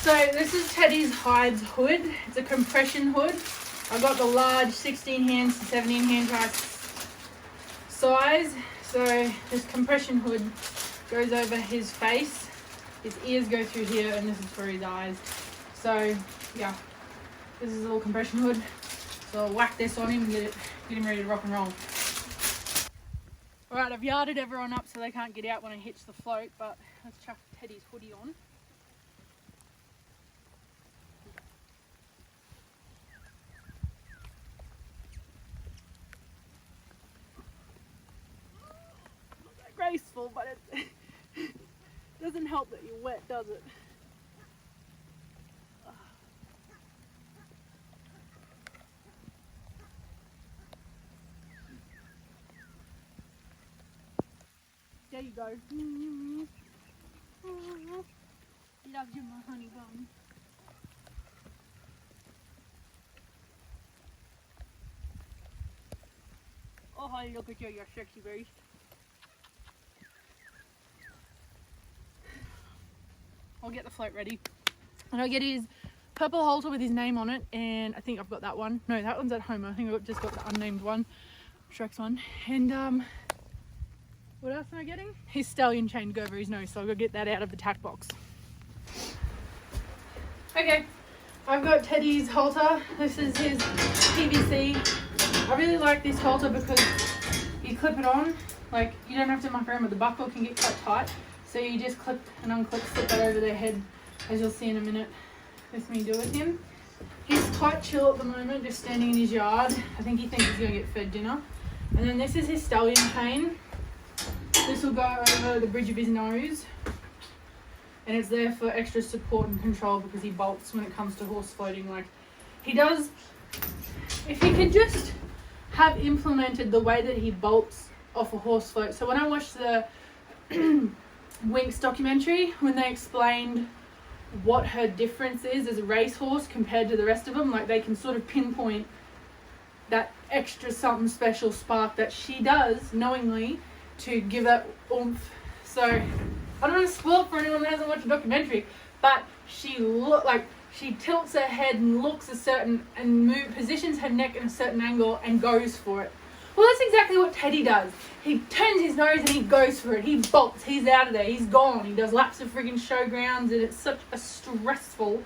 So this is Teddy's hides hood. It's a compression hood. I got the large 16 hands to 17 hand size. So this compression hood goes over his face. His ears go through here, and this is for his eyes. So yeah, this is a little compression hood. So I'll whack this on him and get him ready to rock and roll. Alright, I've yarded everyone up so they can't get out when I hitch the float, but let's chuck Teddy's hoodie on. Not that graceful, but it doesn't help that you're wet, does it? There you go. He loves you, my honey bun. Oh, honey, look at you, you sexy beast. I'll get the float ready. And I'll get his purple halter with his name on it. And I think I've got that one. No, that one's at home. I think I've just got the unnamed one. Shrek's one. And, what else am I getting? His stallion chain to go over his nose, so I'll go get that out of the tack box. Okay, I've got Teddy's halter. This is his PVC. I really like this halter because you clip it on, like you don't have to muck around with the buckle, can get quite tight. So you just clip and unclip, slip that over their head, as you'll see in a minute with me do with him. He's quite chill at the moment, just standing in his yard. I think he thinks he's going to get fed dinner. And then this is his stallion chain. This will go over the bridge of his nose, and it's there for extra support and control because he bolts when it comes to horse floating like he does. If he could just have implemented the way that he bolts off a horse float. So when I watched the Winx documentary, when they explained what her difference is as a racehorse compared to the rest of them, like they can sort of pinpoint that extra something special spark that she does knowingly to give that oomph. So I don't want to spoil it for anyone that hasn't watched the documentary, but she tilts her head and looks a certain and positions her neck in a certain angle and goes for it. Well, that's exactly what Teddy does. He turns his nose and he goes for it. He bolts. He's out of there. He's gone. He does laps of friggin' showgrounds, and it's such a stressful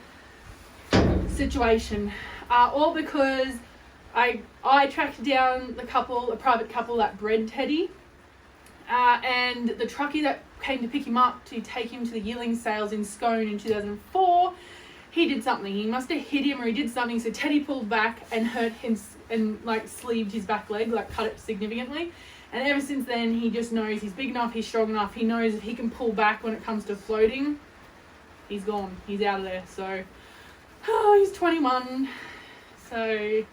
situation. All because I tracked down a private couple that bred Teddy. And the truckie that came to pick him up to take him to the yearling sales in Scone in 2004, he did something. He must have hit him or he did something. So Teddy pulled back and hurt him and like sleeved his back leg, like cut it significantly. And ever since then, he just knows he's big enough, he's strong enough. He knows if he can pull back when it comes to floating, he's gone. He's out of there. So, he's 21. So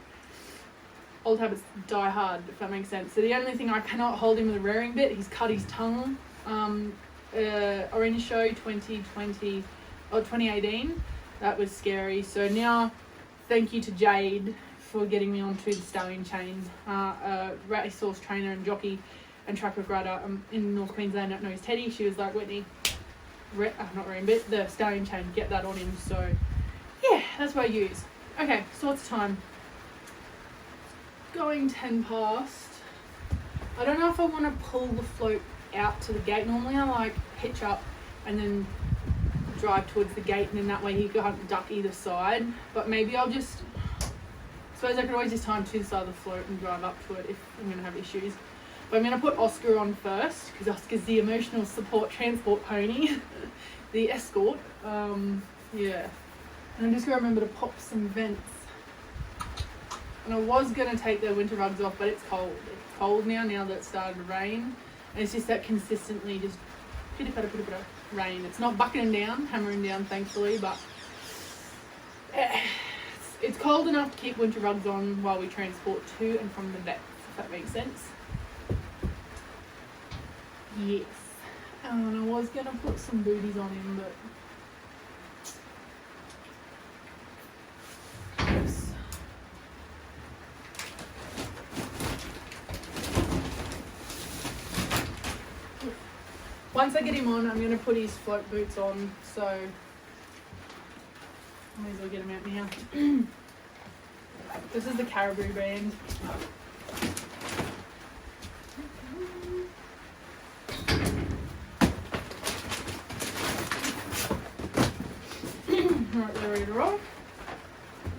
old habits die hard, if that makes sense. So the only thing I cannot hold him with a rearing bit, he's cut his tongue. Orange Show 2020 or 2018, that was scary. So now, thank you to Jade for getting me onto the stallion chains. Racehorse trainer and jockey and track rider in North Queensland that knows Teddy. She was like, Whitney, not rearing bit, the stallion chain, get that on him. So yeah, that's what I use. Okay, so what's the time? Going 10 past. I don't know if I want to pull the float out to the gate. Normally I like hitch up and then drive towards the gate, and then that way he can't duck either side. But maybe I'll just, I suppose I could always just tie him to the side of the float and drive up to it if I'm going to have issues. But I'm going to put Oscar on first because Oscar's the emotional support transport pony, the escort. Yeah. And I'm just going to remember to pop some vents. And I was going to take the winter rugs off, but it's cold. It's cold now that it's started to rain. And it's just that consistently just pitter-patter rain. It's not bucketing down, hammering down, thankfully, but it's cold enough to keep winter rugs on while we transport to and from the vets, if that makes sense. Yes. And I was going to put some booties on him, but once I get him on, I'm going to put his float boots on, so May as well get them out now. This is the Caribou brand. Right, they're ready to roll.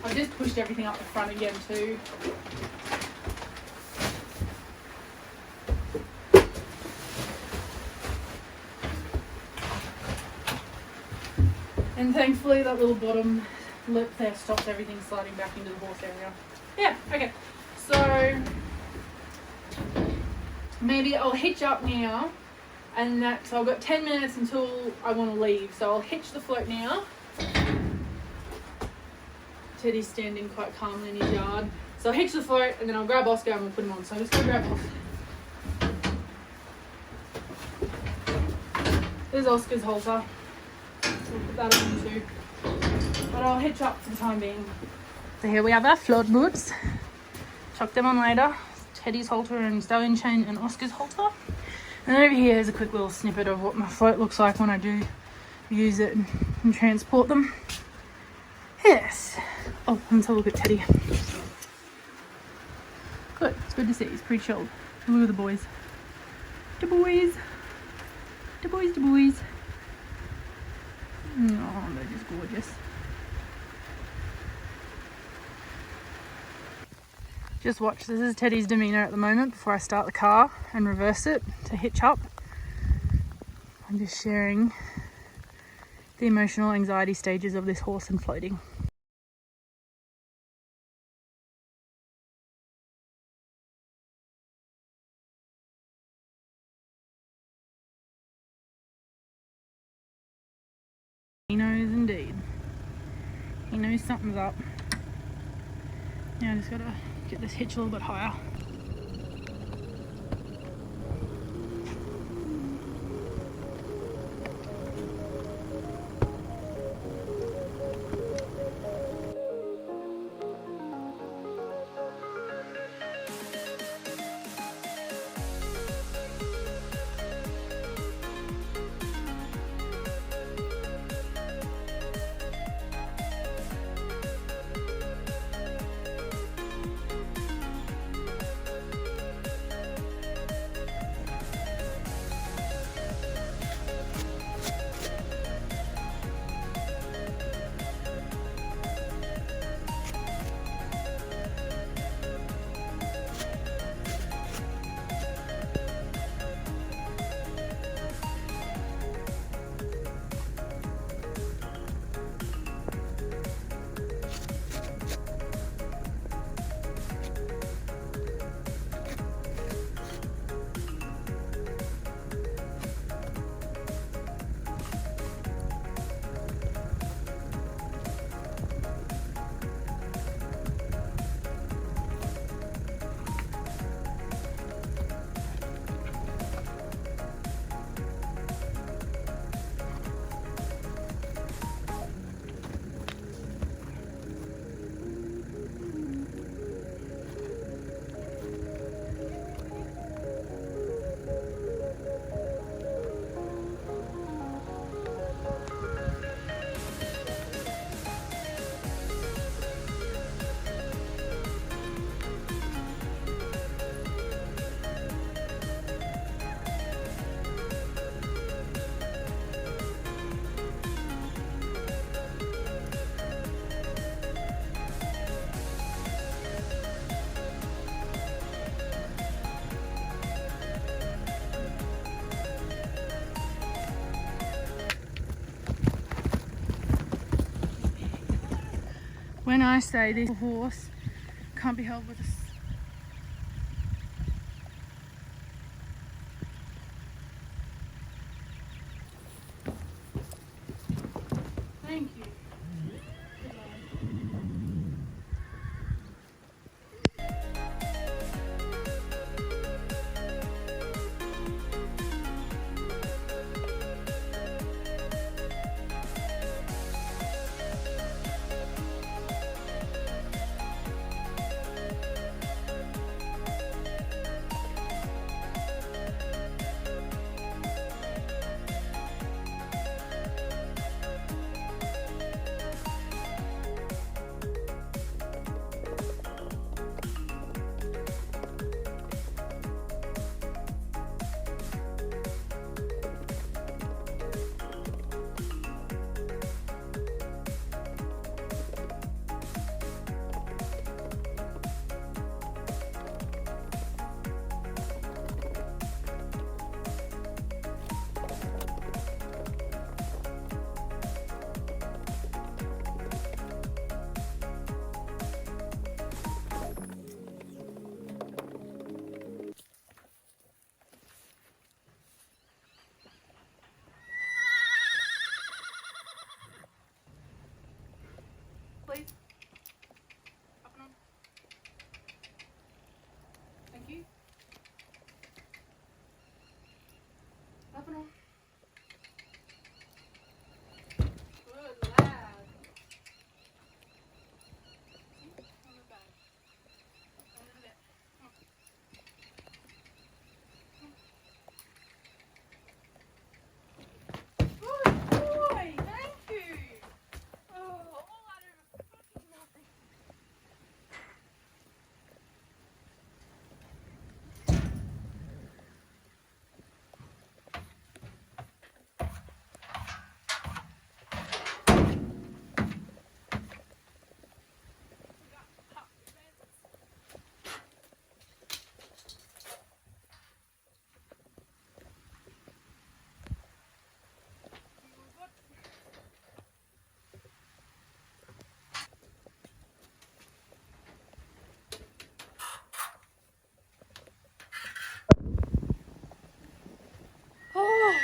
I've just pushed everything up the front again too. And thankfully that little bottom lip there stops everything sliding back into the horse area. Yeah, okay. So maybe I'll hitch up now, and so I've got 10 minutes until I want to leave. So I'll hitch the float now. Teddy's standing quite calmly in his yard. So I'll hitch the float and then I'll grab Oscar and we'll put him on. So I'm just going to grab Oscar. There's Oscar's halter. So we'll put that on too. But I'll hitch up for the time being. So here we have our float boots. Chuck them on later. Teddy's halter and stallion chain and Oscar's halter. And over here is a quick little snippet of what my float looks like when I do use it and transport them. Yes. Oh, let's have a look at Teddy. Good. It's good to see. He's pretty chilled. Look at the boys. The boys. The boys, the boys. Oh, they're just gorgeous. Just watch. This is Teddy's demeanour at the moment before I start the car and reverse it to hitch up. I'm just sharing the emotional anxiety stages of this horse and floating. He knows indeed. He knows something's up. Now I just gotta get this hitch a little bit higher. When I say this horse can't be held with a thank you. please. Up and on. Thank you. Up and on. Good lad. See? On the back. Under the bed. Come on. Good boy. Thank you. Oh, all out of fucking nothing. Oh,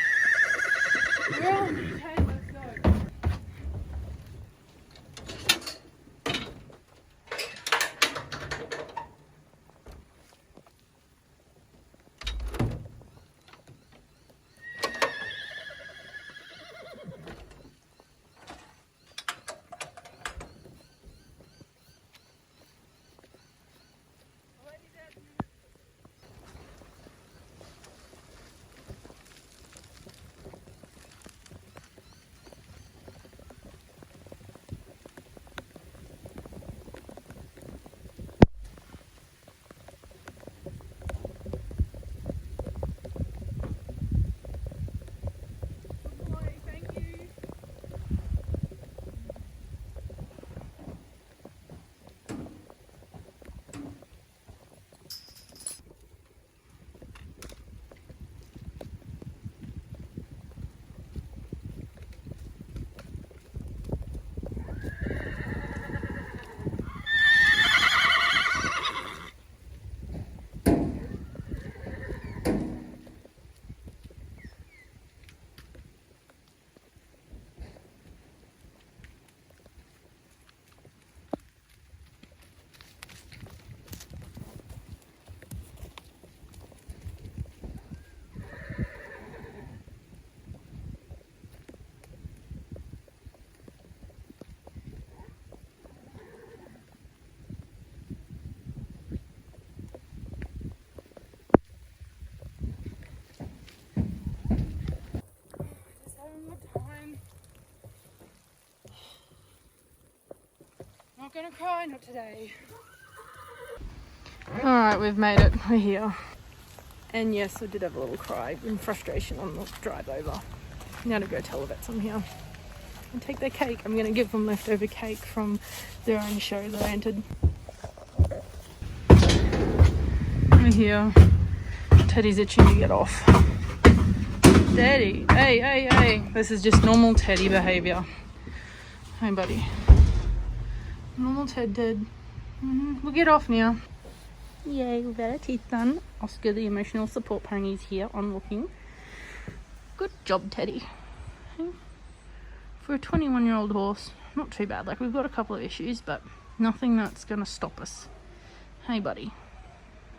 we're on. Okay, let's go. Time. Not gonna cry, not today. Alright, we've made it. We're here. And yes, I did have a little cry in frustration on the drive over. Now to go tell the vets I'm here. And take their cake. I'm gonna give them leftover cake from their own show that I entered. We're here. Teddy's itching to get off. Teddy, hey. This is just normal Teddy behaviour. Hey, buddy. Normal Ted. We'll get off now. Yay, we've got our teeth done. Oscar, the emotional support pony, is here on looking. Good job, Teddy. For a 21-year-old horse, not too bad. Like, we've got a couple of issues, but nothing that's going to stop us. Hey, buddy.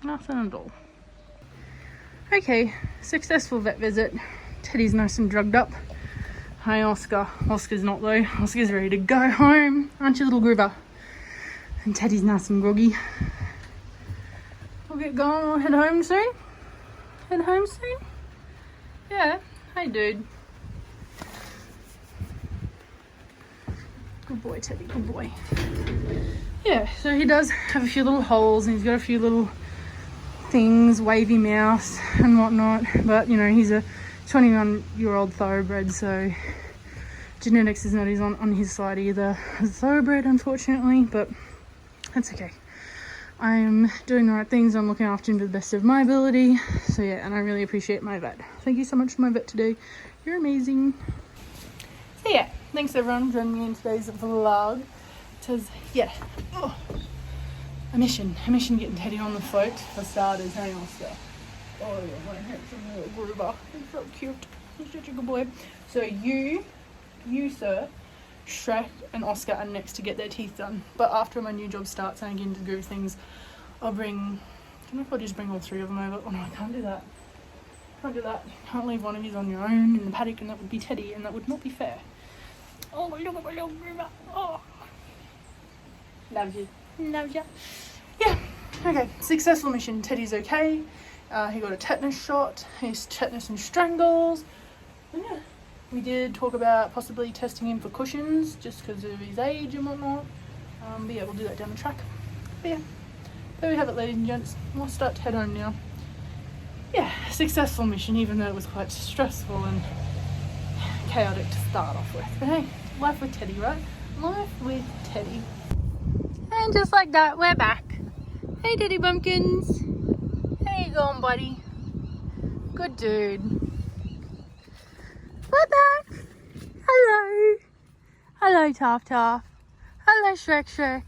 Nothing at all. Okay, successful vet visit. Teddy's nice and drugged up. Hi, Oscar. Oscar's not though. Oscar's ready to go home. Aren't you, little Groover? And Teddy's nice and groggy. We'll get going. We'll head home soon. Yeah. Hey, dude. Good boy, Teddy. Good boy. Yeah, so he does have a few little holes and he's got a few little things, wavy mouth and whatnot, but you know, he's a 21-year-old thoroughbred, so genetics is not on his side either as a thoroughbred, unfortunately, but that's okay. I am doing the right things. I'm looking after him to the best of my ability, so yeah, and I really appreciate my vet. Thank you so much for my vet today. You're amazing. So yeah, thanks everyone for joining me in today's vlog. It was, yeah, a mission getting Teddy on the float for starters. Hey, Oscar. Oh, yeah, my handsome little Groover. He's so cute. He's such a good boy. So you, sir, Shrek and Oscar are next to get their teeth done. But after my new job starts and I get into the groove of things, I'll bring, I don't know if I'll just bring all 3 of them over. Oh no, I can't do that. Can't do that. Can't leave one of you on your own in the paddock, and that would be Teddy, and that would not be fair. Oh, look at my little groomer. Oh. Loves you. Loves you. Yeah. Okay. Successful mission. Teddy's okay. He got a tetanus shot. He's tetanus and strangles. And yeah. We did talk about possibly testing him for cushions just because of his age and whatnot. But yeah, we'll do that down the track. But yeah. There we have it, ladies and gents. We'll start to head home now. Yeah, successful mission, even though it was quite stressful and chaotic to start off with. But hey, life with Teddy, right? Life with Teddy. And just like that, we're back. Hey, Teddy Bumpkins. How you going, buddy? Good dude. We're back. Hello. Hello, Khataaf. Hello, Shrek.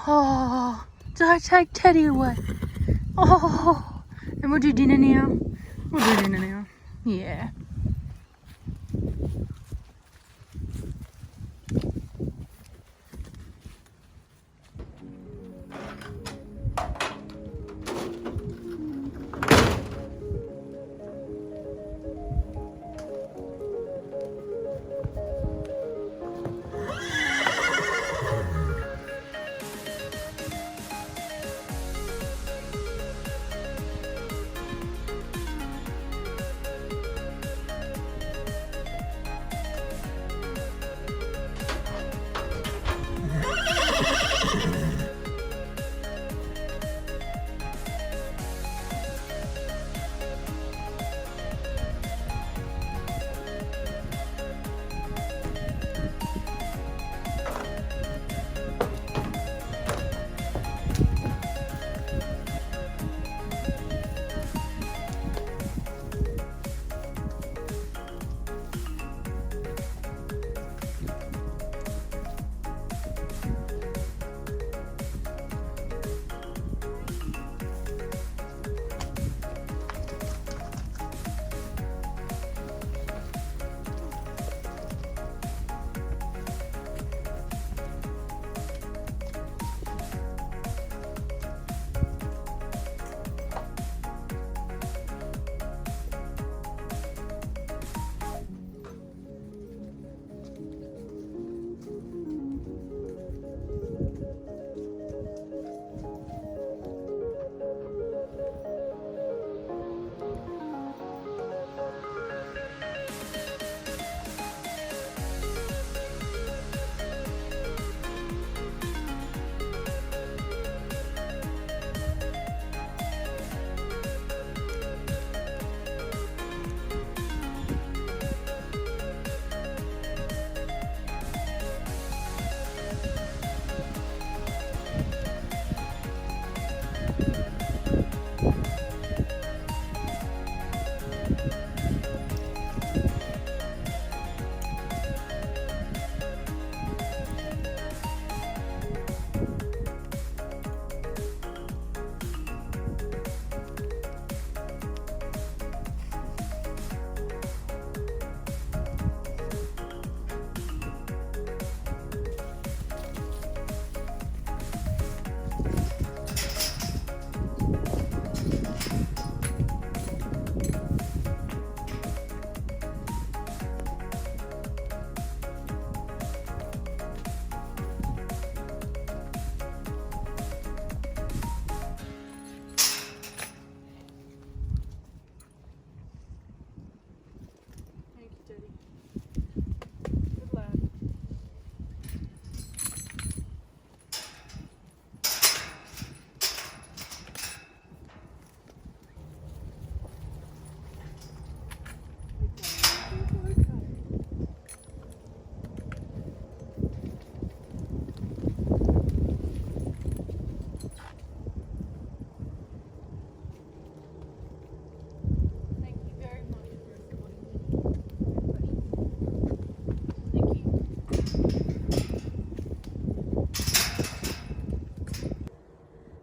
Oh, did I take Teddy away? Oh. And we'll do dinner now. We'll do dinner now. Yeah.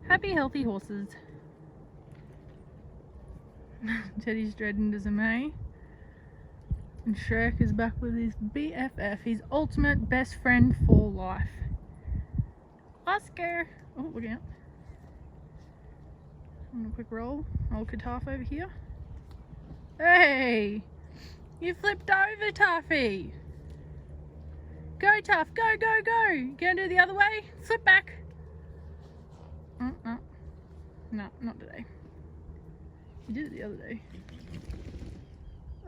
Happy, healthy horses. Teddy's dreading as a May. And Shrek is back with his BFF, his ultimate best friend for life. Oscar! Oh, look out. I'm gonna quick roll. Old Khataaf over here. Hey! You flipped over, Taffy! Go, Taff! Go, go, go! Gonna do the other way? Flip back! No, not today. You did it the other day.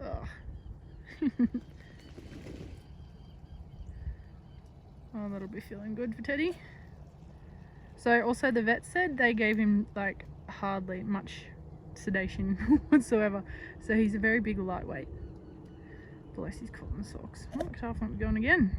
Ugh. Oh, that'll be feeling good for Teddy. So also the vet said they gave him like hardly much sedation whatsoever. So he's a very big lightweight. Bless his cotton socks. Oh, Khataaf won't be going again.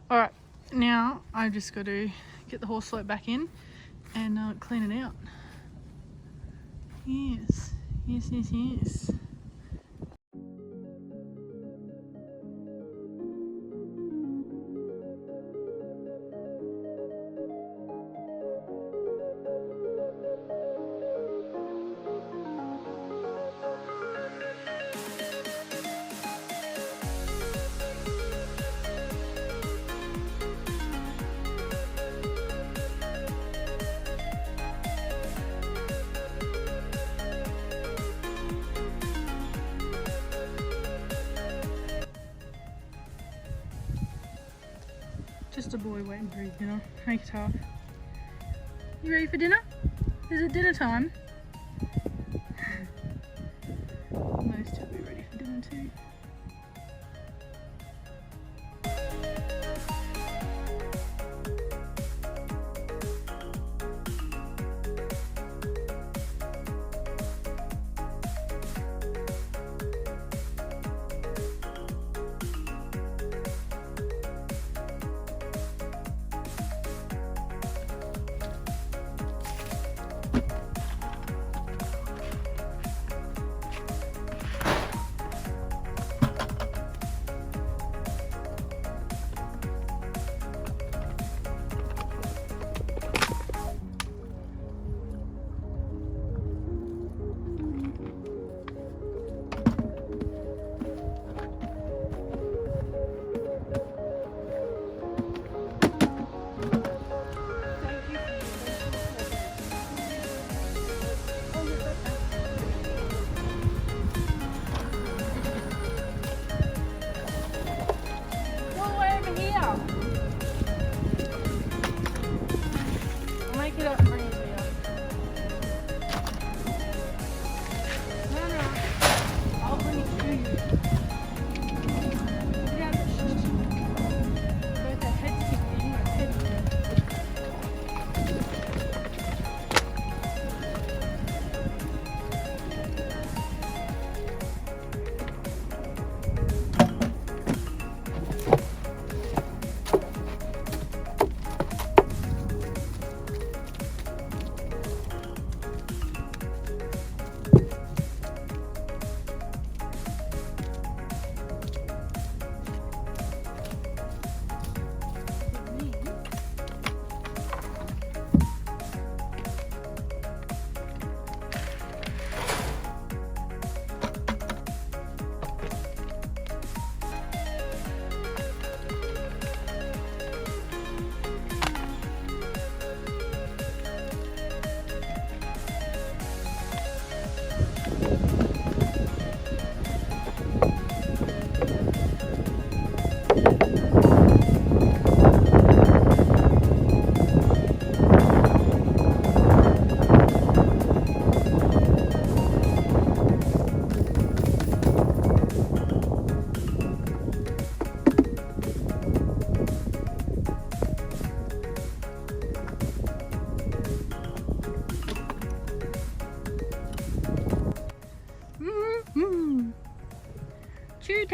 Alright, now I've just got to get the horse slope back in and clean it out. Yes, yes, yes, yes. Just a boy waiting for his dinner. Hey, Khataaf. You ready for dinner? Is it dinner time? Those two will be ready for dinner too.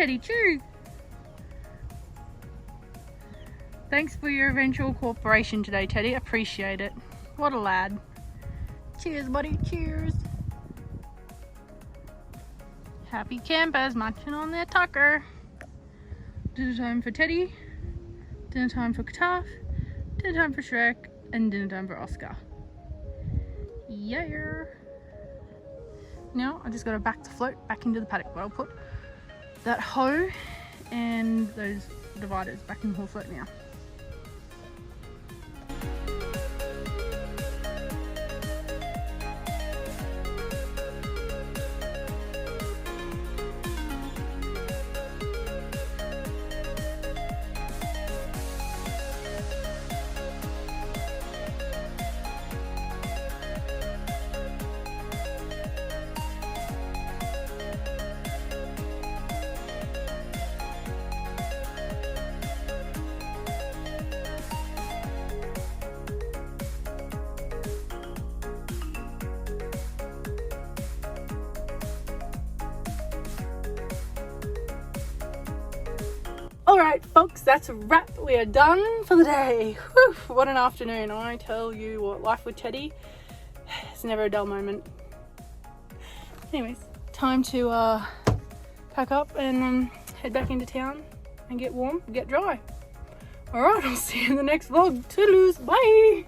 Teddy. Cheers. Thanks for your eventual cooperation today, Teddy. Appreciate it. What a lad. Cheers, buddy. Cheers. Happy campers munching on their tucker. Dinner time for Teddy. Dinner time for Khataaf. Dinner time for Shrek. And dinner time for Oscar. Yeah. Now I just got to back the float back into the paddock, but I'll put that hoe and those dividers back in the whole float now. Alright folks, that's a wrap. We are done for the day. Whew, what an afternoon. I tell you what, life with Teddy, it's never a dull moment. Anyways, time to pack up and head back into town and get warm, get dry. Alright, I'll see you in the next vlog. Toodaloos, bye!